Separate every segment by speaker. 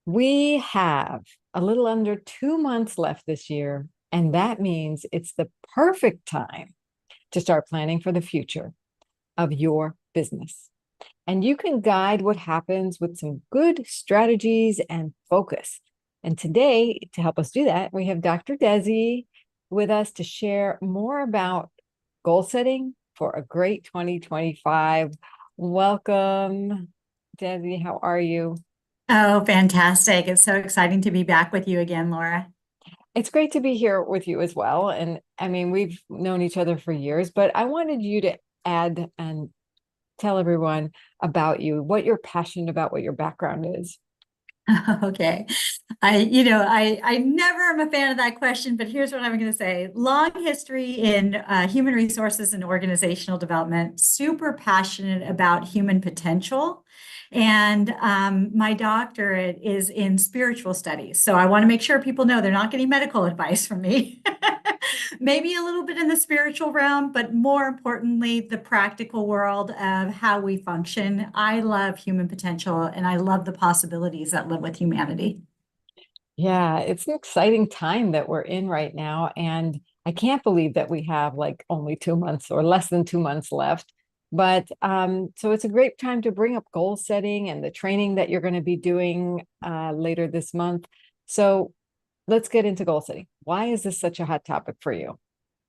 Speaker 1: We have a little under 2 months left this year, and that means it's the perfect time to start planning for the future of your business. And you can guide what happens with some good strategies and focus. And today, to help us do that, we have Dr. Desi with us to share more about goal setting for a great 2025. Welcome, Desi. How are you?
Speaker 2: Oh, fantastic. It's so exciting to be back with you again, Laura.
Speaker 1: It's great to be here with you as well. And I mean, we've known each other for years, but I wanted you to add and tell everyone about you, what you're passionate about, what your background is.
Speaker 2: Okay. I never am a fan of that question, but here's what I'm going to say. Long history in human resources and organizational development, super passionate about human potential. And my doctorate is in spiritual studies. So I want to make sure people know they're not getting medical advice from me. Maybe a little bit in the spiritual realm, but more importantly, the practical world of how we function. I love human potential and I love the possibilities that live with humanity.
Speaker 1: Yeah, it's an exciting time that we're in right now. And I can't believe that we have like only 2 months or less than 2 months left. But so it's a great time to bring up goal setting and the training that you're going to be doing later this month. So let's get into goal setting. Why is this such a hot topic for you?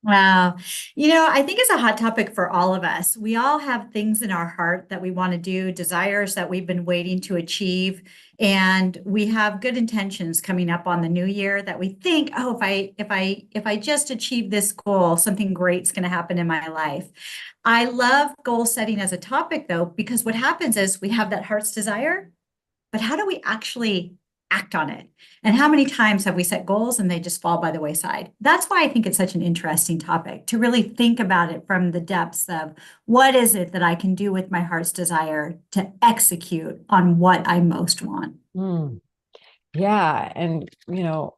Speaker 2: Wow. I think it's a hot topic for all of us. We all have things in our heart that we want to do, desires that we've been waiting to achieve, and we have good intentions coming up on the new year that we think, oh, if I just achieve this goal, something great's going to happen in my life. I love goal setting as a topic though, because what happens is we have that heart's desire, but how do we actually act on it? And how many times have we set goals and they just fall by the wayside? That's why I think it's such an interesting topic to really think about it from the depths of what is it that I can do with my heart's desire to execute on what I most want.
Speaker 1: Hmm. Yeah. And,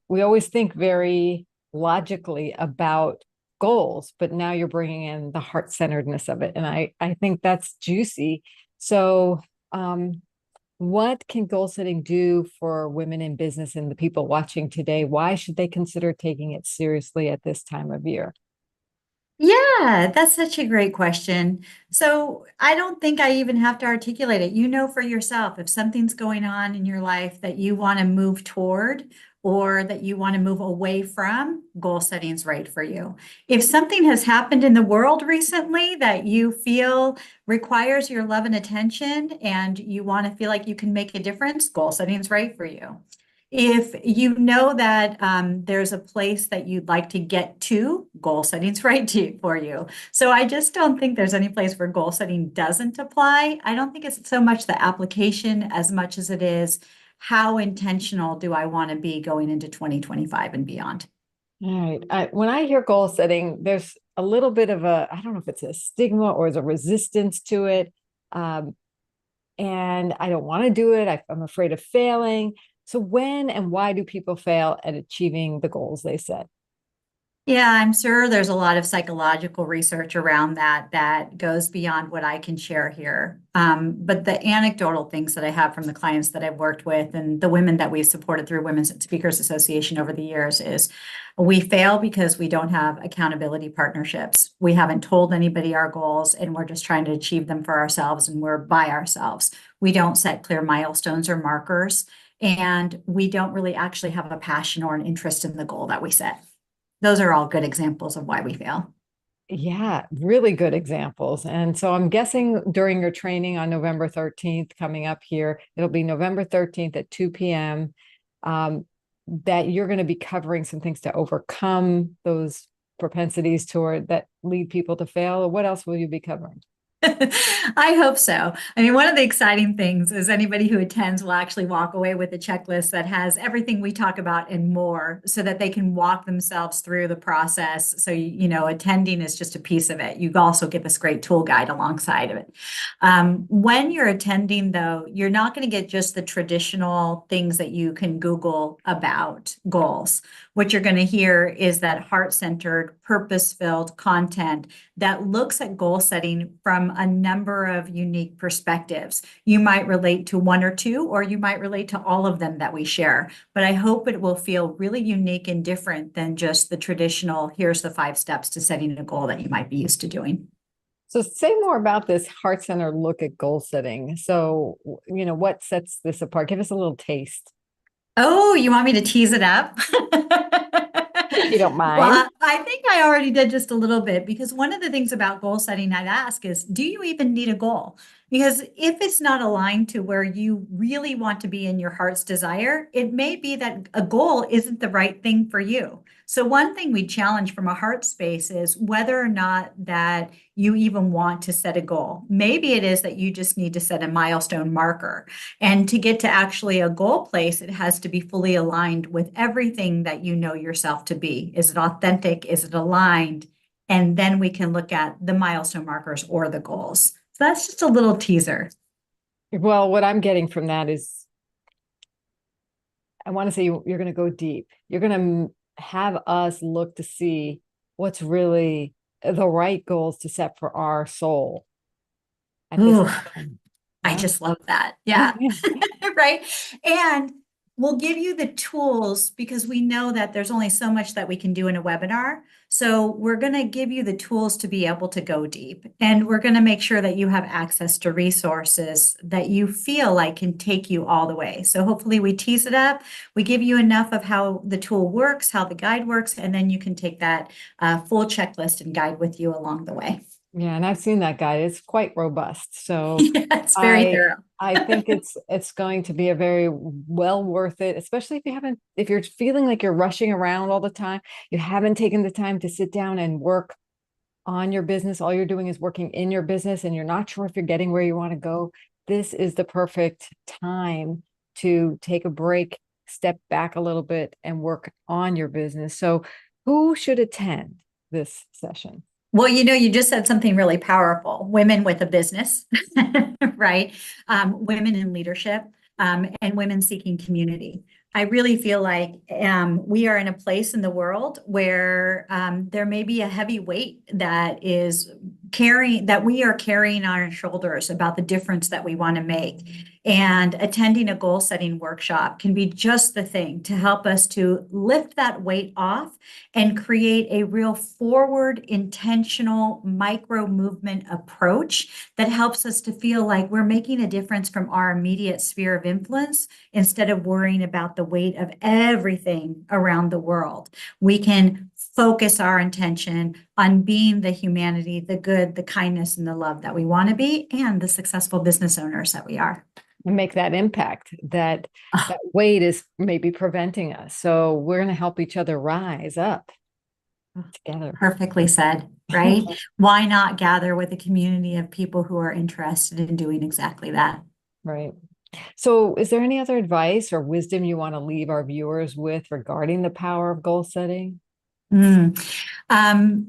Speaker 1: we always think very logically about goals, but now you're bringing in the heart-centeredness of it. And I think that's juicy. So, what can goal setting do for women in business and the people watching today? Why should they consider taking it seriously at this time of year?
Speaker 2: Yeah, that's such a great question. So I don't think I even have to articulate it. You know for yourself, if something's going on in your life that you want to move toward or that you want to move away from, goal setting's right for you. If something has happened in the world recently that you feel requires your love and attention and you want to feel like you can make a difference, goal setting's right for you. If you know that there's a place that you'd like to get to, goal setting's right for you. So I just don't think there's any place where goal setting doesn't apply. I don't think it's so much the application as much as it is how intentional do I want to be going into 2025 and beyond.
Speaker 1: All right. When I hear goal setting, there's a little bit of I don't know if it's a stigma or is a resistance to it. Um, and I don't want to do it. I'm afraid of failing. So when and why do people fail at achieving the goals they set?
Speaker 2: Yeah, I'm sure there's a lot of psychological research around that goes beyond what I can share here. But the anecdotal things that I have from the clients that I've worked with and the women that we've supported through Women's Speakers Association over the years is we fail because we don't have accountability partnerships. We haven't told anybody our goals and we're just trying to achieve them for ourselves and we're by ourselves. We don't set clear milestones or markers, and we don't really actually have a passion or an interest in the goal that we set. Those are all good examples of why we fail.
Speaker 1: Yeah, really good examples. And so I'm guessing during your training on November 13th, coming up here, it'll be November 13th at 2 p.m. That you're going to be covering some things to overcome those propensities toward that lead people to fail. What else will you be covering?
Speaker 2: I hope so. I mean, one of the exciting things is anybody who attends will actually walk away with a checklist that has everything we talk about and more so that they can walk themselves through the process. So, attending is just a piece of it. You also get this great tool guide alongside of it. When you're attending, though, you're not going to get just the traditional things that you can Google about goals. what you're going to hear is that heart-centered, purpose-filled content that looks at goal setting from a number of unique perspectives. You might relate to one or two, or you might relate to all of them that we share. But I hope it will feel really unique and different than just the traditional, here's the 5 steps to setting a goal that you might be used to doing.
Speaker 1: So say more about this heart-centered look at goal setting. So, what sets this apart? Give us a little taste,
Speaker 2: Oh, you want me to tease it up?
Speaker 1: if you don't mind.
Speaker 2: Well, I think I already did just a little bit because one of the things about goal setting I'd ask is, do you even need a goal? Because if it's not aligned to where you really want to be in your heart's desire, it may be that a goal isn't the right thing for you. So one thing we challenge from a heart space is whether or not that you even want to set a goal. Maybe it is that you just need to set a milestone marker. And to get to actually a goal place, it has to be fully aligned with everything that you know yourself to be. Is it authentic? Is it aligned? And then we can look at the milestone markers or the goals. So that's just a little teaser.
Speaker 1: Well, what I'm getting from that is I want to say you're going to go deep. You're going to have us look to see what's really the right goals to set for our soul at this
Speaker 2: Ooh,
Speaker 1: time.
Speaker 2: I
Speaker 1: Yeah.
Speaker 2: just love that. Yeah. Right. And we'll give you the tools because we know that there's only so much that we can do in a webinar. So we're going to give you the tools to be able to go deep. And we're going to make sure that you have access to resources that you feel like can take you all the way. So hopefully we tease it up. We give you enough of how the tool works, how the guide works, and then you can take that full checklist and guide with you along the way.
Speaker 1: Yeah, and I've seen that guide. It's quite robust. So
Speaker 2: Yeah, it's very
Speaker 1: I
Speaker 2: thorough.
Speaker 1: I think it's going to be a very well worth it, especially if you're feeling like you're rushing around all the time, you haven't taken the time to sit down and work on your business. All you're doing is working in your business and you're not sure if you're getting where you want to go. This is the perfect time to take a break, step back a little bit and work on your business. So who should attend this session?
Speaker 2: Well, you just said something really powerful. Women with a business, right? Women in leadership, and women seeking community. I really feel like we are in a place in the world where there may be a heavy weight that we are carrying on our shoulders about the difference that we want to make. And attending a goal setting workshop can be just the thing to help us to lift that weight off and create a real forward, intentional micro movement approach that helps us to feel like we're making a difference from our immediate sphere of influence instead of worrying about the weight of everything around the world. We can focus our intention on being the humanity, the good, the kindness, and the love that we want to be, and the successful business owners that we are.
Speaker 1: And make that impact that weight is maybe preventing us. So we're going to help each other rise up together.
Speaker 2: Perfectly said, right? Why not gather with a community of people who are interested in doing exactly that?
Speaker 1: Right. So is there any other advice or wisdom you want to leave our viewers with regarding the power of goal setting?
Speaker 2: Mm.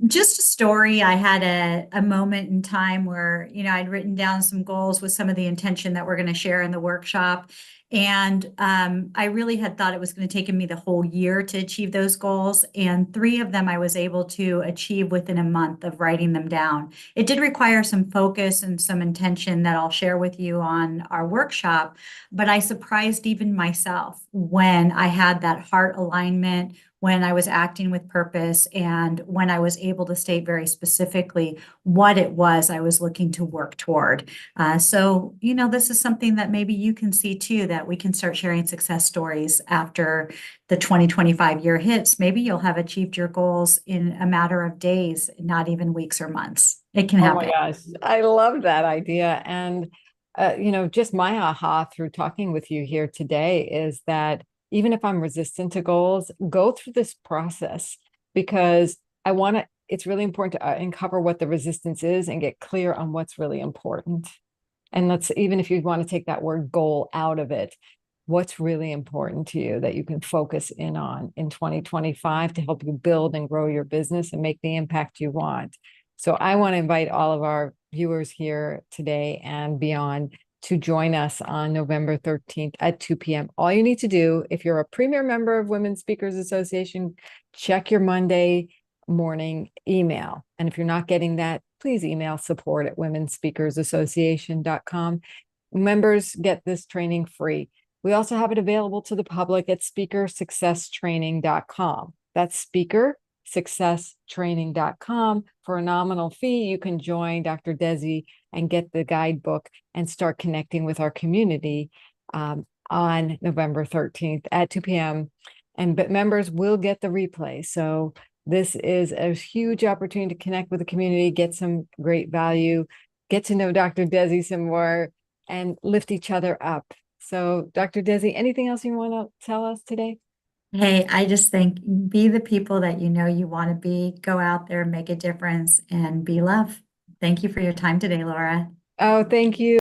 Speaker 2: Just a story. I had a moment in time where, I'd written down some goals with some of the intention that we're going to share in the workshop. And I really had thought it was going to take me the whole year to achieve those goals. And 3 of them I was able to achieve within a month of writing them down. It did require some focus and some intention that I'll share with you on our workshop. But I surprised even myself when I had that heart alignment, when I was acting with purpose, and when I was able to state very specifically what it was I was looking to work toward. So, this is something that maybe you can see too, that we can start sharing success stories after the 2025 year hits. Maybe you'll have achieved your goals in a matter of days, not even weeks or months. It can
Speaker 1: Oh my
Speaker 2: happen.
Speaker 1: gosh, I love that idea. And, just my aha through talking with you here today is that even if I'm resistant to goals, go through this process because it's really important to uncover what the resistance is and get clear on what's really important. And even if you want to take that word goal out of it, what's really important to you that you can focus in on in 2025 to help you build and grow your business and make the impact you want. So I want to invite all of our viewers here today and beyond to join us on November 13th at 2 p.m. All you need to do, if you're a premier member of Women Speakers Association, check your Monday morning email. And if you're not getting that, please email support@womenspeakersassociation.com. Members get this training free. We also have it available to the public at speakersuccesstraining.com. That's speakersuccesstraining.com. For a nominal fee, you can join Dr. Desi and get the guidebook and start connecting with our community on November 13th at 2 p.m. But members will get the replay. So this is a huge opportunity to connect with the community, get some great value, get to know Dr. Desi some more, and lift each other up. So, Dr. Desi, anything else you want to tell us today?
Speaker 2: Hey, I just think be the people that you know you want to be, go out there, make a difference, and be love. Thank you for your time today, Laura.
Speaker 1: Oh, thank you.